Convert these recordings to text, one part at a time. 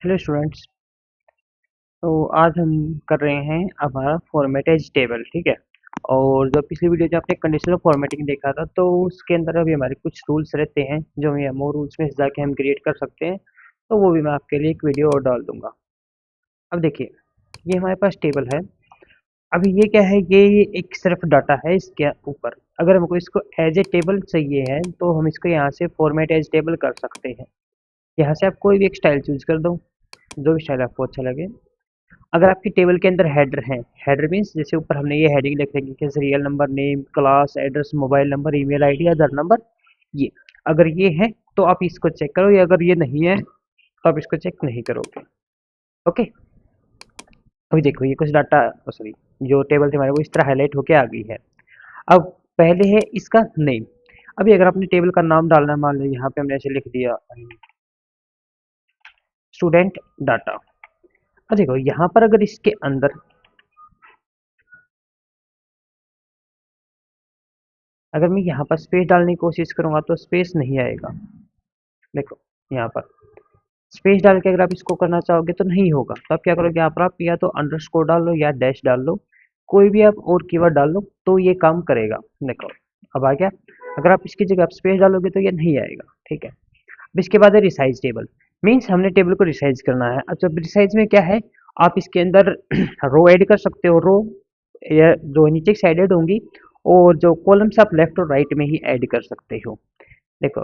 Hello students. तो आज हम कर रहे हैं हमारा फॉर्मेटेज टेबल। ठीक है। और जो पिछली वीडियो जो आपने कंडीशनल फॉर्मेटिंग देखा था, तो उसके अंदर अभी हमारे कुछ रूल्स रहते हैं जो हम वो रूल्स में जाके हम क्रिएट कर सकते हैं। तो वो भी मैं आपके लिए एक वीडियो और डाल दूंगा। अब देखिए, ये हमारे पास टेबल है। अभी ये क्या है, ये एक सिर्फ डाटा है। इसके ऊपर अगर हमको इसको एज ए टेबल चाहिए है तो हम इसको यहाँ से फॉर्मेट एज टेबल कर सकते हैं। यहाँ से आप कोई भी एक स्टाइल चूज कर दो, जो भी स्टाइल आपको अच्छा लगे। अगर आपकी टेबल के अंदर हेडर है, हेडर मीन्स जैसे ऊपर हमने ये हेडिंग लिख रखी है, serial number, name, class, address, mobile number, email ID, Aadhaar number. ये अगर ये है तो आप इसको चेक करो, या अगर ये नहीं है तो आप इसको चेक नहीं करोगे। ओके। अभी देखो, ये कुछ डाटा, सॉरी, जो टेबल थी हमारे वो इस तरह हाईलाइट होके आ गई है। अब पहले है इसका नेम। अभी अगर आपने टेबल का नाम डालना है, मान लो यहाँ पे हमने ऐसे लिख दिया स्टूडेंट डाटा। अब देखो यहाँ पर अगर इसके अंदर अगर मैं यहाँ पर स्पेस डालने की कोशिश करूंगा तो स्पेस नहीं आएगा। देखो यहाँ पर स्पेस डाल के अगर आप इसको करना चाहोगे तो नहीं होगा। तो आप क्या करोगे, यहाँ पर आप या तो अंडरस्कोर डाल लो या डैश डाल लो, कोई भी आप और कीवर्ड डाल लो तो ये काम करेगा। देखो अब आ गया। अगर आप इसकी जगह आप स्पेस डालोगे तो ये नहीं आएगा। ठीक है। अब इसके बाद है रिसाइज टेबल। मीन्स हमने टेबल को रिसाइज करना है। अच्छा, रिसाइज में क्या है, आप इसके अंदर रो ऐड कर सकते हो। रो या जो नीचे की साइड ऐड होंगी, और जो कॉलम्स आप लेफ्ट और राइट में ही ऐड कर सकते हो। देखो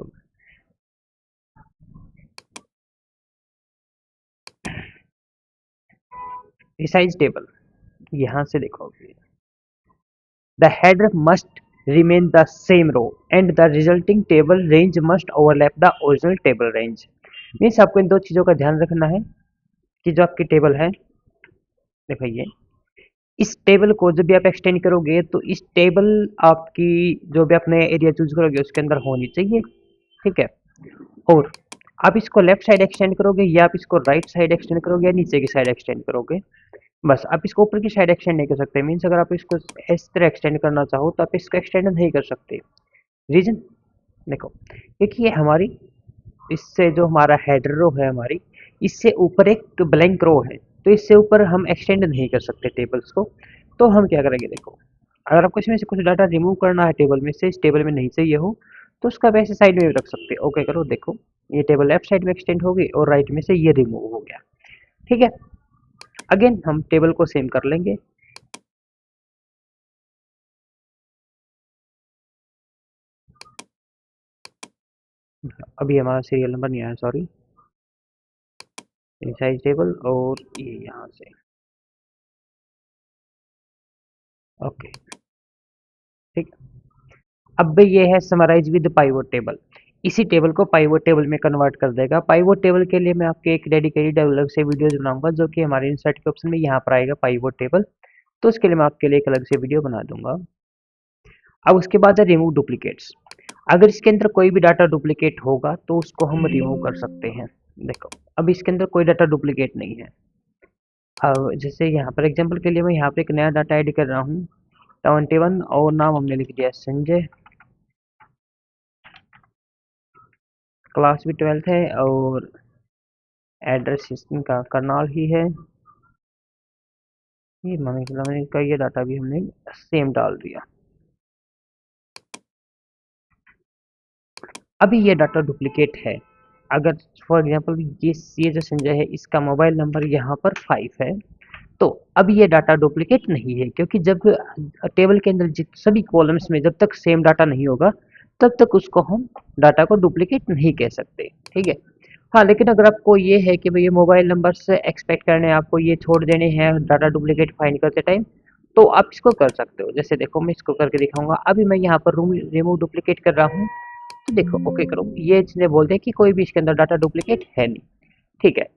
रिसाइज टेबल यहाँ से देखोगे, the header must remain the same row and the resulting table range must overlap the original table range। Means आपको इन दो चीज़ों का ध्यान रखना है कि जो आपकी टेबल है, देखो ये, इस टेबल को जब भी आप एक्सटेंड करोगे तो इस टेबल आपकी जो भी अपने एरिया चूज करोगे उसके अंदर होनी चाहिए। ठीक है। और आप इसको लेफ्ट साइड एक्सटेंड करोगे या आप इसको राइट साइड एक्सटेंड करोगे या नीचे की साइड एक्सटेंड करोगे, बस। आप इसको ऊपर की साइड एक्सटेंड नहीं कर सकते। मीन्स अगर आप इसको इस तरह एक्सटेंड करना चाहो तो आप इसको एक्सटेंड नहीं कर सकते। रीजन देखो, क्योंकि ये हमारी, इससे जो हमारा हेडर रो है हमारी, इससे ऊपर एक ब्लैंक रो है, तो इससे ऊपर हम एक्सटेंड नहीं कर सकते टेबल्स को। तो हम क्या करेंगे, देखो, अगर आपको इसमें से कुछ डाटा रिमूव करना है टेबल में से, इस टेबल में नहीं चाहिए हो, तो उसका वैसे साइड में भी रख सकते हो। ओके करो, देखो ये टेबल लेफ्ट साइड में एक्सटेंड हो गई और राइट में से ये रिमूव हो गया। ठीक है। अगेन हम टेबल को सेम कर लेंगे। अभी हमारा सीरियल नंबर नहीं आया, सॉरी। साइज टेबल और ये यहाँ से। ओके। ठीक। अब ये है समराइज विद पाइवोट टेबल। इसी टेबल को पाइवोट टेबल में कन्वर्ट कर देगा। पाइवोट टेबल के लिए मैं आपके एक डेडिकेटेड अलग से वीडियोस बनाऊंगा, जो कि हमारे इंसर्ट के ऑप्शन में यहाँ पर आएगा पाइवोट टेबल। तो उसके लिए मैं आपके लिए एक अलग से वीडियो बना दूंगा। अब उसके बाद है रिमूव डुप्लीकेट्स। अगर इसके अंदर कोई भी डाटा डुप्लीकेट होगा तो उसको हम रिमूव कर सकते हैं। देखो अब इसके अंदर कोई डाटा डुप्लीकेट नहीं है। अब जैसे यहाँ पर एग्जांपल के लिए मैं यहाँ पे एक नया डाटा ऐड कर रहा हूँ, 71, और नाम हमने लिख दिया संजय, क्लास भी 12th है, और एड्रेस सिस्टम का करनाल ही है। ये मम्मी का ये डाटा भी हमने सेम डाल दिया। अभी ये डाटा डुप्लीकेट है। अगर फॉर एग्जांपल ये जो संजय है, इसका मोबाइल नंबर यहाँ पर 5 है, तो अब ये डाटा डुप्लीकेट नहीं है, क्योंकि जब टेबल के अंदर सभी कॉलम्स में जब तक सेम डाटा नहीं होगा तब तक उसको हम डाटा को डुप्लीकेट नहीं कह सकते। ठीक है। हाँ, लेकिन अगर आपको ये है कि भाई ये मोबाइल नंबर से एक्सपेक्ट करने हैं, आपको ये छोड़ देने हैं डाटा डुप्लीकेट फाइंड करते टाइम, तो आप इसको कर सकते हो। जैसे देखो मैं इसको करके दिखाऊंगा। अभी मैं यहाँ पर रूम रिमूव डुप्लीकेट कर रहा हूँ, तो देखो ओके करो, ये इसने बोलते हैं कि कोई भी इसके अंदर डाटा डुप्लीकेट है नहीं। ठीक है।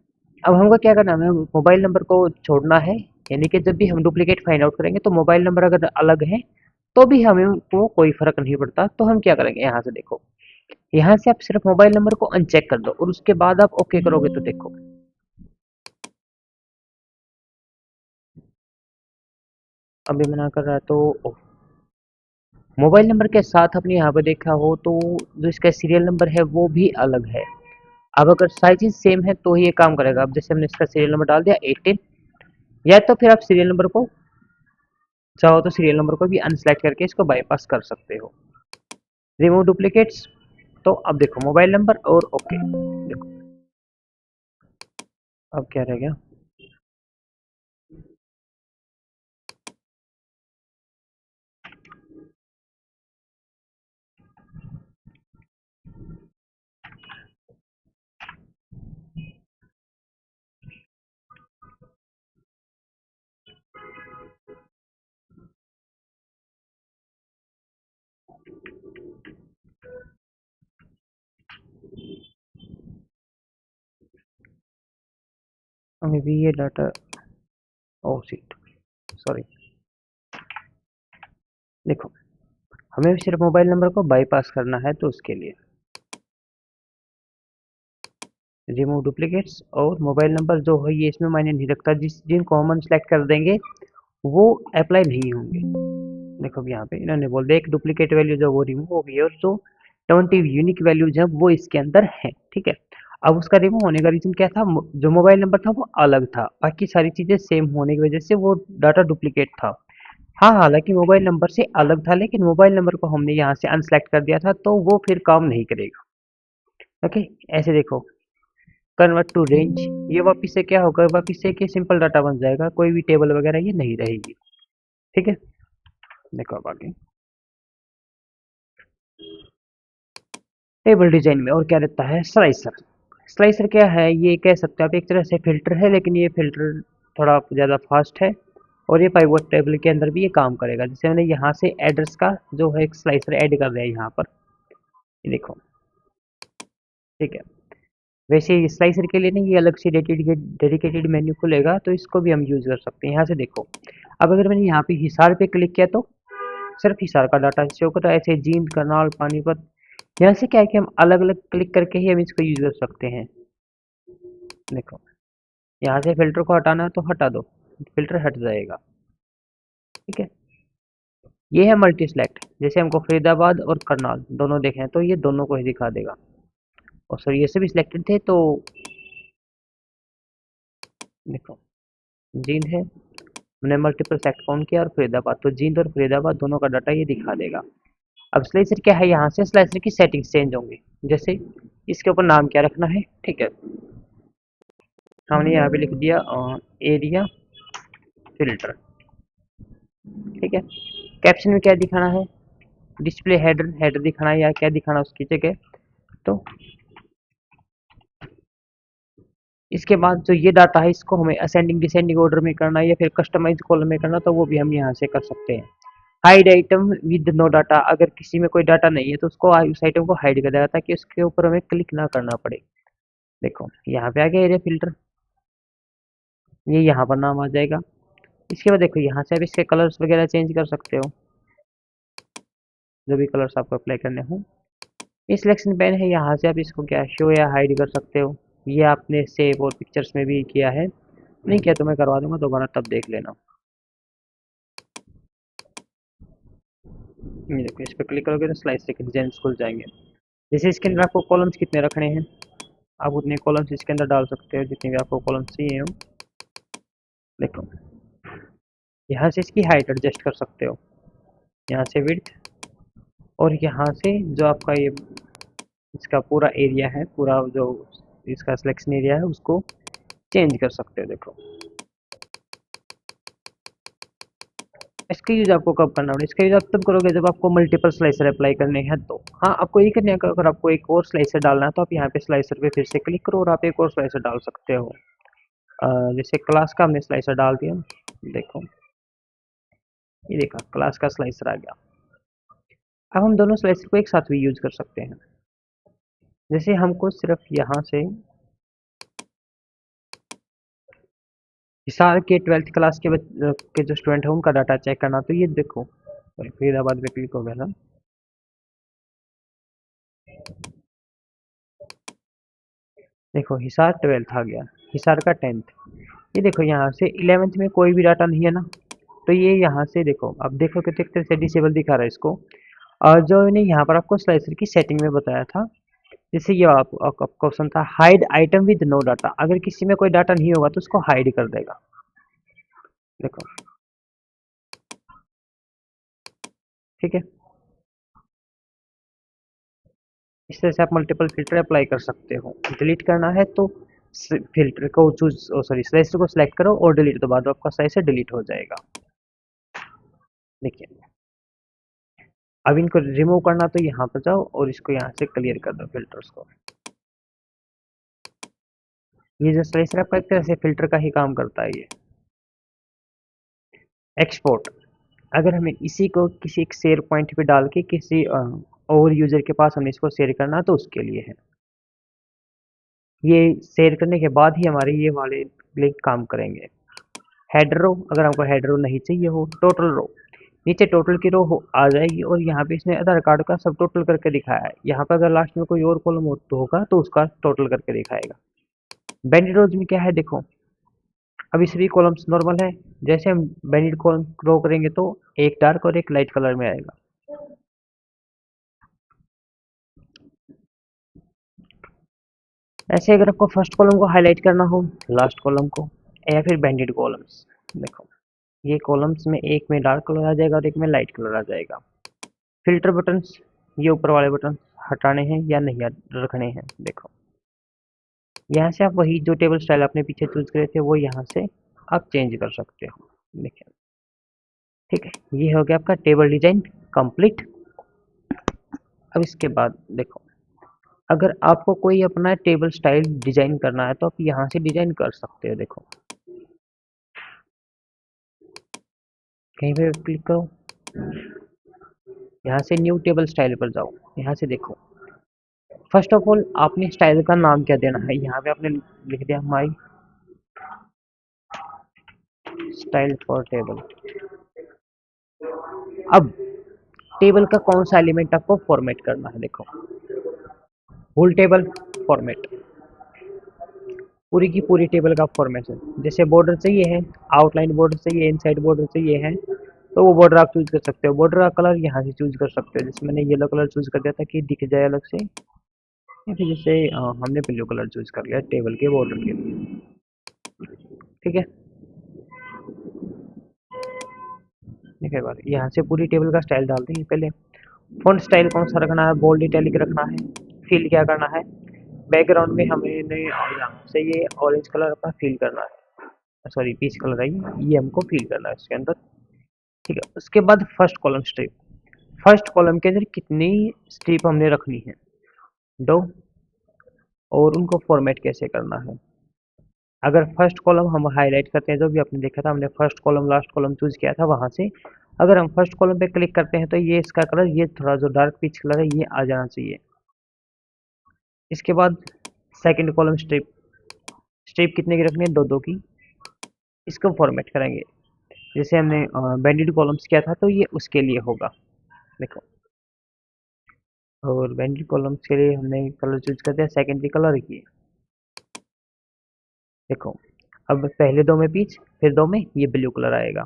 अब हमको क्या करना है, मोबाइल नंबर को छोड़ना है। यानी कि जब भी हम डुप्लीकेट फाइंड आउट करेंगे तो मोबाइल नंबर अगर अलग है तो भी हमें को कोई फर्क नहीं पड़ता। तो हम क्या करेंगे, यहाँ से देखो, यहाँ से आप सिर्फ मोबाइल नंबर को अनचेक कर दो और उसके बाद आप ओके करोगे तो देखो अभी मना कर रहा है। तो मोबाइल नंबर के साथ आपने यहाँ पे देखा हो तो जो इसका सीरियल नंबर है वो भी अलग है। अब अगर साइज सेम है तो ही ये काम करेगा। अब जैसे हमने इसका सीरियल नंबर डाल दिया 18, या तो फिर आप सीरियल नंबर को चाहो तो सीरियल नंबर को भी अनसेलेक्ट करके इसको बाईपास कर सकते हो। रिमूव डुप्लीकेट्स, तो अब देखो मोबाइल नंबर और ओके। देखो अब क्या रह गया, हमें भी ये डाटा, ओ सीट, सॉरी। देखो हमें सिर्फ मोबाइल नंबर को बाईपास करना है, तो उसके लिए रिमूव डुप्लीकेट्स और मोबाइल नंबर जो है ये इसमें मायने नहीं रखता, जिनको हम सेलेक्ट कर देंगे वो अप्लाई नहीं होंगे। देखो अब यहाँ पे इन्होंने बोल दिया एक डुप्लीकेट वैल्यू जो वो रिमूव हो गई, और जो 20 यूनिक वैल्यूज है वो इसके अंदर है, ठीक है। अब उसका रिमूव होने का रीजन क्या था, जो मोबाइल नंबर था वो अलग था, बाकी सारी चीजें सेम होने की वजह से वो डाटा डुप्लीकेट था। हाँ, हालांकि मोबाइल नंबर से अलग था, लेकिन मोबाइल नंबर को हमने यहाँ से अनसेलेक्ट कर दिया था, तो वो फिर काम नहीं करेगा। ओके, ऐसे देखो कन्वर्ट टू रेंज, ये वापिस से क्या होगा, वापिस से कि सिंपल डाटा बन जाएगा, कोई भी टेबल वगैरह ये नहीं रहेगी, ठीक है। देखो अब आगे टेबल डिजाइन में और क्या रहता है, स्लाइसर। स्लाइसर क्या है, ये कह सकते हो आप एक तरह से फिल्टर है, लेकिन ये फिल्टर थोड़ा ज़्यादा फास्ट है, और ये पाइवट टेबल के अंदर भी ये काम करेगा। जैसे मैंने यहाँ से एड्रेस का जो है एक स्लाइसर ऐड कर दिया यहाँ पर, ये देखो, ठीक है। वैसे स्लाइसर के लिए नहीं, ये अलग से डेडिकेटेड मेन्यू खुलेगा, तो इसको भी हम यूज़ कर सकते हैं। यहाँ से देखो, अब अगर मैंने यहाँ पे हिसार पे क्लिक किया तो सिर्फ हिसार का डाटा शो कर रहा है, ऐसे जींद, करनाल, पानीपत, यहाँ से क्या है कि हम अलग अलग क्लिक करके ही हम इसको यूज़ कर सकते हैं। देखो यहाँ से फिल्टर को हटाना है तो हटा दो, फिल्टर हट जाएगा, ठीक है। ये है मल्टी सेलेक्ट, जैसे हमको फरीदाबाद और करनाल दोनों देखे हैं तो ये दोनों को ही दिखा देगा, और सर ये सभी सिलेक्टेड थे तो देखो जींद है, हमने मल्टीपल सेलेक्ट काउंट किया और फरीदाबाद, तो जींद और फरीदाबाद दोनों का डाटा ये दिखा देगा। अब स्लाइसर क्या है, यहाँ से स्लाइसर की सेटिंग्स चेंज होंगी, जैसे इसके ऊपर नाम क्या रखना है, ठीक है। हमने यहाँ पे लिख दिया एरिया फिल्टर, ठीक है। कैप्शन में क्या दिखाना है, डिस्प्ले हेडर, हेडर दिखाना है या क्या दिखाना उसकी जगह, तो इसके बाद जो ये डाटा है इसको हमें असेंडिंग डिसेंडिंग ऑर्डर में करना है या फिर कस्टमाइज कॉलम में करना, तो वो भी हम यहाँ से कर सकते हैं। Hide item with no data, अगर किसी में कोई डाटा नहीं है तो उसको उस आइटम को हाइड कर देगा ताकि उसके ऊपर हमें क्लिक ना करना पड़े। देखो यहाँ पे आ गया एरिया फिल्टर, ये यहाँ पर नाम आ जाएगा। इसके बाद देखो यहाँ से आप इसके कलर्स वगैरह चेंज कर सकते हो, जो भी कलर्स आपको अप्लाई करने हो। ये सिलेक्शन पेन है, यहाँ से आप इसको क्या शो या हाइड कर सकते हो। ये आपने सेव और पिक्चर्स में भी किया है, नहीं किया तो मैं करवा दूंगा दोबारा, तब देख लेना। ये देखो इस पर क्लिक करोगे तो स्लाइस के डिजाइन खुल जाएंगे। जैसे इसके अंदर आपको कॉलम्स कितने रखने हैं, आप उतने कॉलम्स इसके अंदर डाल सकते हो जितने भी आपको कॉलम्स चाहिए हो। देखो यहाँ से इसकी हाइट एडजस्ट कर सकते हो, यहाँ से विड्थ, और यहाँ से जो आपका ये इसका पूरा एरिया है, पूरा जो इसका सिलेक्शन एरिया है उसको चेंज कर सकते हो। देखो इसका यूज आपको कब करना पड़ेगा, इसका यूज आप तब करोगे जब आपको मल्टीपल स्लाइसर अप्लाई करने हैं, तो हाँ आपको ये करने का, अगर आपको एक और स्लाइसर डालना है तो आप यहाँ पे स्लाइसर पे फिर से क्लिक करो और आप एक और स्लाइसर डाल सकते हो। जैसे क्लास का हमने स्लाइसर डाल दिया, देखो ये देखा क्लास का स्लाइसर आ गया। अब हम दोनों स्लाइसर को एक साथ भी यूज कर सकते हैं। जैसे हमको सिर्फ यहाँ से हिसार के 12th क्लास के जो स्टूडेंट है उनका डाटा चेक करना, तो ये देखो फरीदाबाद पे क्लिक हो गया ना, देखो हिसार 12th आ गया, हिसार का 10th, ये देखो यहाँ से 11th में कोई भी डाटा नहीं है ना, तो ये यहाँ से देखो अब देखो कि तो एक तरह से डिसेबल दिखा रहा है इसको। और जो मैंने यहाँ पर आपको स्लाइसर की सेटिंग में बताया था, जैसे ये आपका क्वेश्चन था hide item with no data, अगर किसी में कोई डाटा नहीं होगा तो उसको हाइड कर देगा। देखो ठीक है, इस तरह से आप मल्टीपल फिल्टर अप्लाई कर सकते हो। डिलीट करना है तो फिल्टर को चूज सॉरी स्लाइसर को सिलेक्ट करो और डिलीट दबा दो, आपका स्लाइसर डिलीट हो जाएगा। देखिए अब इनको रिमूव करना तो यहाँ पर जाओ और इसको यहाँ से क्लियर कर दो फिल्टर्स को। ये जो स्लाइसर आपका एक तरह से फिल्टर का ही काम करता है। ये एक्सपोर्ट, अगर हमें इसी को किसी एक शेयर पॉइंट पे डाल के किसी और यूजर के पास हमें इसको शेयर करना तो उसके लिए है। ये शेयर करने के बाद ही हमारे ये वाले लिंक काम करेंगे। हेडर रो, अगर हमको हेडर रो नहीं चाहिए हो, टोटल रो, नीचे टोटल की रो आ जाएगी और यहाँ पे इसने आधार कार्ड का सब टोटल करके दिखाया है। यहाँ पे अगर लास्ट में कोई और कॉलम होगा तो उसका टोटल करके दिखाएगा। बैंडेड रोज में क्या है देखो, अभी सभी कॉलम्स नॉर्मल है, जैसे हम बैंडेड कॉलम रो करेंगे तो एक डार्क और एक लाइट कलर में आएगा। ऐसे अगर आपको फर्स्ट कॉलम को हाईलाइट करना हो, लास्ट कॉलम को, या फिर बैंडेड कॉलम्स, देखो ये कॉलम्स में एक में डार्क कलर आ जाएगा और एक में लाइट कलर आ जाएगा। फिल्टर बटन्स, ये ऊपर वाले बटन हटाने हैं या नहीं रखने हैं। देखो यहाँ से आप वही जो टेबल स्टाइल आपने पीछे चूज करे थे वो यहाँ से आप चेंज कर सकते हो। देखिए ठीक है, ये हो गया आपका टेबल डिजाइन कंप्लीट। अब इसके बाद देखो, अगर आपको कोई अपना टेबल स्टाइल डिजाइन करना है तो आप यहाँ से डिजाइन कर सकते हो। देखो कहीं पे क्लिक करो, यहाँ से न्यू टेबल स्टाइल पर जाओ, यहाँ से देखो फर्स्ट ऑफ ऑल आपने स्टाइल का नाम क्या देना है, यहाँ पे आपने लिख दिया माई स्टाइल फॉर टेबल। अब टेबल का कौन सा एलिमेंट आपको फॉर्मेट करना है, देखो होल टेबल फॉर्मेट, पूरी की पूरी टेबल का फॉर्मेशन। जैसे बॉर्डर चाहिए है, आउटलाइन बॉर्डर चाहिए, इनसाइड बॉर्डर चाहिए है, तो वो बॉर्डर आप चूज कर सकते हो। बॉर्डर का कलर यहाँ से चूज कर सकते हो, जैसे मैंने येलो कलर चूज कर दिया था कि दिख जाए अलग से, या फिर जैसे हमने ब्लू कलर चूज कर लिया टेबल के बॉर्डर के लिए। ठीक है, देखिए बात यहाँ से पूरी टेबल का स्टाइल डालते हैं। पहले फॉन्ट स्टाइल कौन सा रखना है, बोल्ड इटैलिक रखना है। फिल क्या करना है, बैकग्राउंड में हमें यहाँ से ये ऑरेंज कलर अपना फिल करना है, सॉरी पीच कलर है ये हमको फिल करना है इसके अंदर। ठीक है, उसके बाद first column strip, first column के अंदर कितनी स्ट्रिप हमने रखनी है, दो, और उनको फॉर्मेट कैसे करना है। अगर फर्स्ट कॉलम हम हाईलाइट करते हैं, जो भी आपने देखा था हमने first column last column choose किया था, वहां से अगर हम फर्स्ट कॉलम पे क्लिक करते हैं तो ये इसका कलर, ये थोड़ा जो डार्क पीच कलर है ये आ जाना चाहिए। इसके बाद सेकंड कॉलम स्ट्रिप, स्ट्रिप कितने की रखनी है, दो दो की, इसको फॉर्मेट करेंगे। जैसे हमने बैंडेड कॉलम्स किया था तो ये उसके लिए होगा। देखो और बैंडेड कॉलम्स के लिए हमने कलर चूज कर दिया सेकेंडरी कलर की। देखो अब पहले दो में पीच, फिर दो में ये ब्लू कलर आएगा।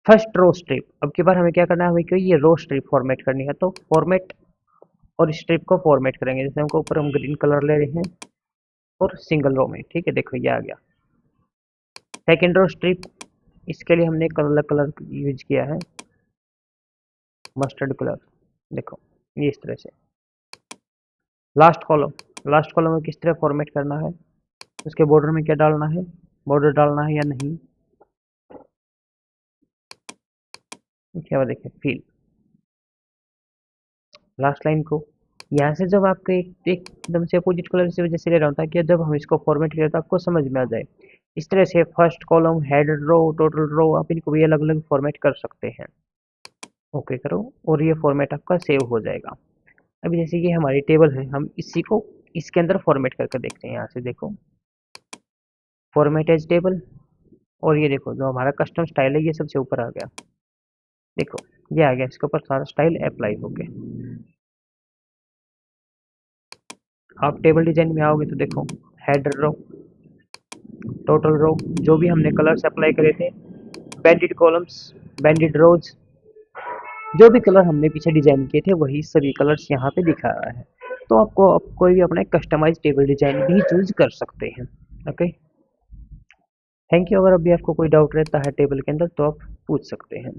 फर्स्ट रो स्ट्रिप, अब की बार हमें क्या करना है, हमें क्यों ये रो स्ट्रिप फॉर्मेट करनी है, तो फॉर्मेट और स्ट्रिप को फॉर्मेट करेंगे। जैसे हमको ऊपर हम ग्रीन कलर ले रहे हैं और सिंगल रो में, ठीक है देखो ये आ गया। सेकेंड रो स्ट्रिप, इसके लिए हमने कलर कलर यूज किया है मस्टर्ड कलर, देखो ये इस तरह से। लास्ट कॉलम, लास्ट कॉलम में किस तरह फॉर्मेट करना है, उसके बॉर्डर में क्या डालना है, बॉर्डर डालना है या नहीं, क्या देखिए फिल। लास्ट लाइन को यहाँ से जब आपको एकदम से अपोजिट कलर से वजह से ले रहा हूँ ताकि जब हम इसको फॉर्मेट करें तो आपको समझ में आ जाए। इस तरह से फर्स्ट कॉलम, हेड रो, टोटल रो, आप इनको भी अलग अलग फॉर्मेट कर सकते हैं। ओके करो और ये फॉर्मेट आपका सेव हो जाएगा। अभी जैसे ये हमारी टेबल है, हम इसी को इसके अंदर फॉर्मेट करके देखते हैं। यहाँ से देखो फॉर्मेट एज टेबल, और ये देखो जो हमारा कस्टम स्टाइल है ये सबसे ऊपर आ गया। देखो ये आ गया, इसके ऊपर सारा स्टाइल अप्लाई हो गया। आप टेबल डिजाइन में आओगे तो देखो हेड रो, टोटल रो, जो भी हमने कलर्स अप्लाई करे थे, बैंडेड कॉलम्स, बैंडेड रोज, जो भी कलर हमने पीछे डिजाइन किए थे वही सभी कलर्स यहाँ पे दिखा रहा है। तो आपको आप कोई भी अपना कस्टमाइज टेबल डिजाइन भी चूज कर सकते हैं। Okay, thank you. अगर अभी आपको कोई डाउट रहता है टेबल के अंदर तो आप पूछ सकते हैं।